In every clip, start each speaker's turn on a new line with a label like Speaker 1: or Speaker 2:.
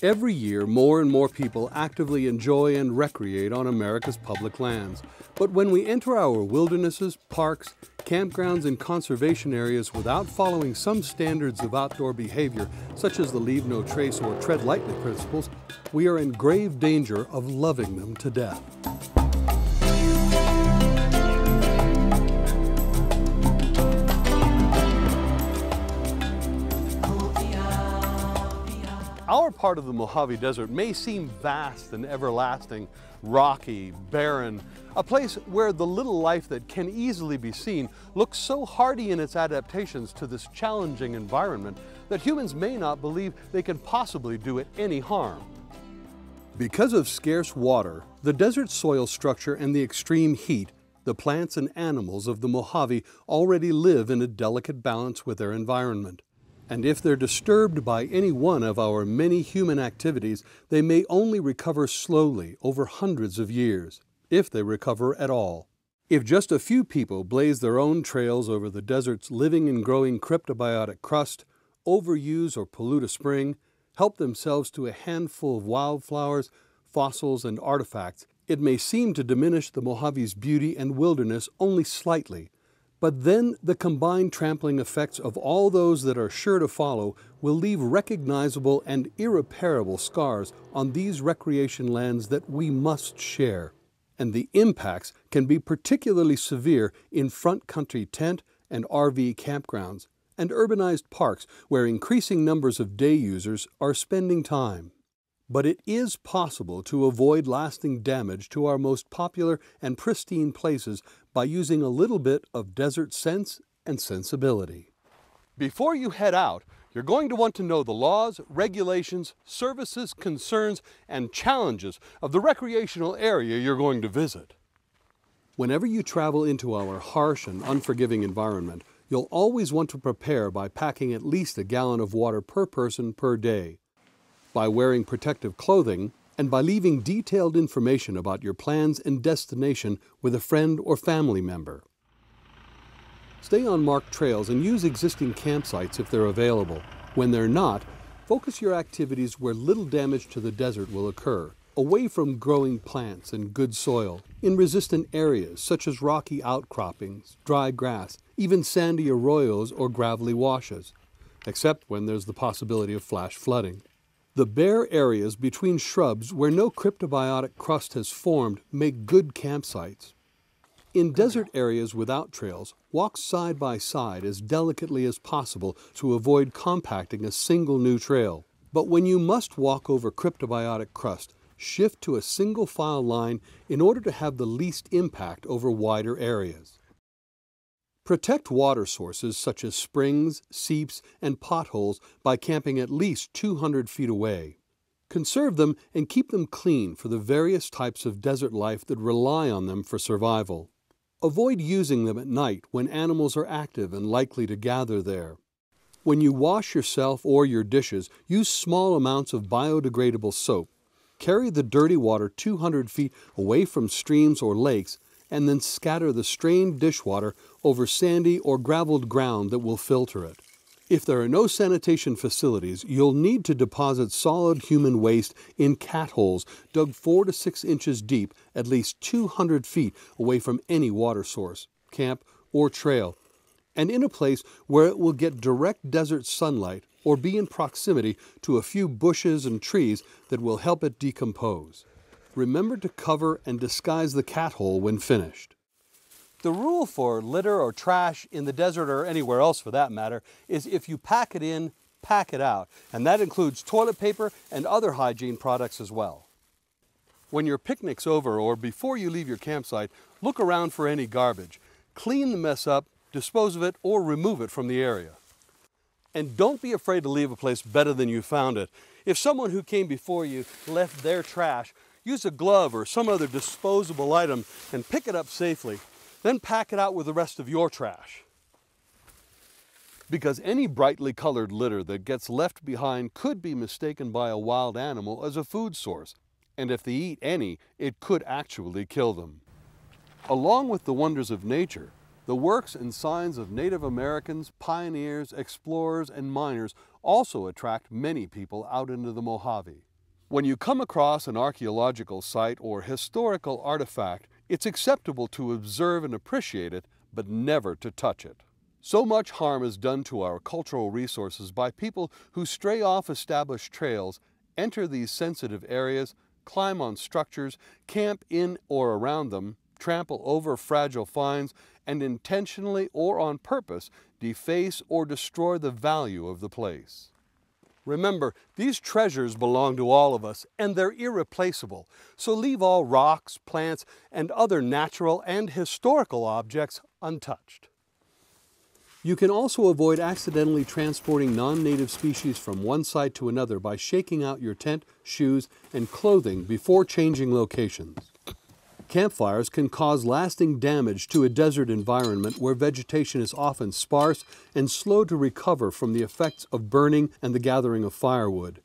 Speaker 1: Every year, more and more people actively enjoy and recreate on America's public lands. But when we enter our wildernesses, parks, campgrounds, and conservation areas without following some standards of outdoor behavior, such as the leave no trace or tread lightly principles, we are in grave danger of loving them to death. Our part of the Mojave Desert may seem vast and everlasting, rocky, barren, a place where the little life that can easily be seen looks so hardy in its adaptations to this challenging environment that humans may not believe they can possibly do it any harm. Because of scarce water, the desert soil structure, and the extreme heat, the plants and animals of the Mojave already live in a delicate balance with their environment. And if they're disturbed by any one of our many human activities, they may only recover slowly over hundreds of years, if they recover at all. If just a few people blaze their own trails over the desert's living and growing cryptobiotic crust, overuse or pollute a spring, help themselves to a handful of wildflowers, fossils, and artifacts, it may seem to diminish the Mojave's beauty and wilderness only slightly. But then the combined trampling effects of all those that are sure to follow will leave recognizable and irreparable scars on these recreation lands that we must share. And the impacts can be particularly severe in front country tent and RV campgrounds and urbanized parks where increasing numbers of day users are spending time. But it is possible to avoid lasting damage to our most popular and pristine places by using a little bit of desert sense and sensibility. Before you head out, you're going to want to know the laws, regulations, services, concerns, and challenges of the recreational area you're going to visit. Whenever you travel into our harsh and unforgiving environment, you'll always want to prepare by packing at least a gallon of water per person per day, by wearing protective clothing, and by leaving detailed information about your plans and destination with a friend or family member. Stay on marked trails and use existing campsites if they're available. When they're not, focus your activities where little damage to the desert will occur, away from growing plants and good soil, in resistant areas such as rocky outcroppings, dry grass, even sandy arroyos or gravelly washes, except when there's the possibility of flash flooding. The bare areas between shrubs where no cryptobiotic crust has formed make good campsites. In desert areas without trails, walk side by side as delicately as possible to avoid compacting a single new trail. But when you must walk over cryptobiotic crust, shift to a single file line in order to have the least impact over wider areas. Protect water sources such as springs, seeps, and potholes by camping at least 200 feet away. Conserve them and keep them clean for the various types of desert life that rely on them for survival. Avoid using them at night when animals are active and likely to gather there. When you wash yourself or your dishes, use small amounts of biodegradable soap. Carry the dirty water 200 feet away from streams or lakes, and then scatter the strained dishwater over sandy or graveled ground that will filter it. If there are no sanitation facilities, you'll need to deposit solid human waste in cat holes dug 4 to 6 inches deep at least 200 feet away from any water source, camp, or trail, and in a place where it will get direct desert sunlight or be in proximity to a few bushes and trees that will help it decompose. Remember to cover and disguise the cat hole when finished. The rule for litter or trash in the desert, or anywhere else for that matter, is if you pack it in, pack it out. And that includes toilet paper and other hygiene products as well. When your picnic's over or before you leave your campsite, look around for any garbage. Clean the mess up, dispose of it, or remove it from the area. And don't be afraid to leave a place better than you found it. If someone who came before you left their trash, use a glove or some other disposable item and pick it up safely. Then pack it out with the rest of your trash. Because any brightly colored litter that gets left behind could be mistaken by a wild animal as a food source, and if they eat any, it could actually kill them. Along with the wonders of nature, The works and signs of Native Americans, pioneers, explorers, and miners also attract many people out into the Mojave. When you come across an archaeological site or historical artifact, it's acceptable to observe and appreciate it, but never to touch it. So much harm is done to our cultural resources by people who stray off established trails, enter these sensitive areas, climb on structures, camp in or around them, trample over fragile finds, and intentionally or on purpose deface or destroy the value of the place. Remember, these treasures belong to all of us, and they're irreplaceable, so leave all rocks, plants, and other natural and historical objects untouched. You can also avoid accidentally transporting non-native species from one site to another by shaking out your tent, shoes, and clothing before changing locations. Campfires can cause lasting damage to a desert environment where vegetation is often sparse and slow to recover from the effects of burning and the gathering of firewood.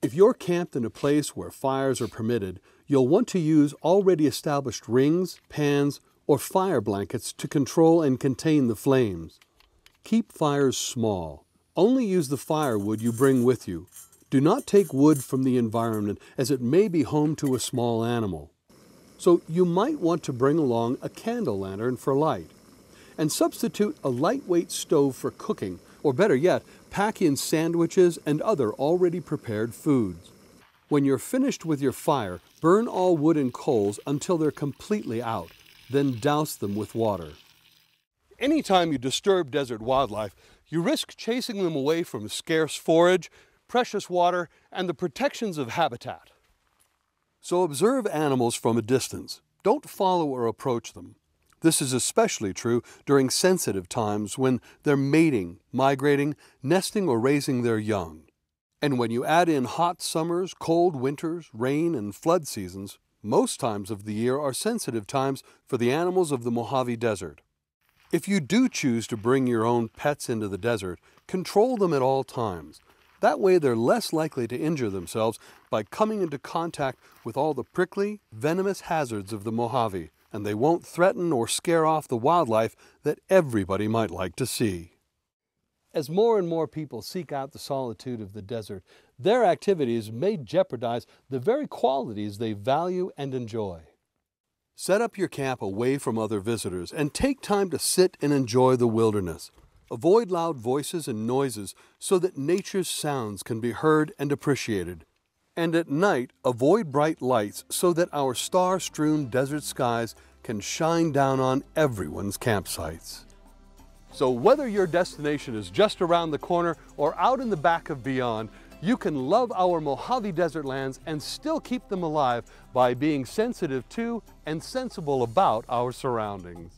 Speaker 1: If you're camped in a place where fires are permitted, you'll want to use already established rings, pans, or fire blankets to control and contain the flames. Keep fires small. Only use the firewood you bring with you. Do not take wood from the environment, as it may be home to a small animal. So you might want to bring along a candle lantern for light, and substitute a lightweight stove for cooking, or better yet, pack in sandwiches and other already prepared foods. When you're finished with your fire, burn all wood and coals until they're completely out, then douse them with water. Anytime you disturb desert wildlife, you risk chasing them away from scarce forage, precious water, and the protections of habitat. So observe animals from a distance. Don't follow or approach them. This is especially true during sensitive times when they're mating, migrating, nesting, or raising their young. And when you add in hot summers, cold winters, rain, and flood seasons, most times of the year are sensitive times for the animals of the Mojave Desert. If you do choose to bring your own pets into the desert, control them at all times. That way they're less likely to injure themselves by coming into contact with all the prickly, venomous hazards of the Mojave, and they won't threaten or scare off the wildlife that everybody might like to see. As more and more people seek out the solitude of the desert, their activities may jeopardize the very qualities they value and enjoy. Set up your camp away from other visitors and take time to sit and enjoy the wilderness. Avoid loud voices and noises so that nature's sounds can be heard and appreciated. And at night, avoid bright lights so that our star-strewn desert skies can shine down on everyone's campsites. So whether your destination is just around the corner or out in the back of beyond, you can love our Mojave Desert lands and still keep them alive by being sensitive to and sensible about our surroundings.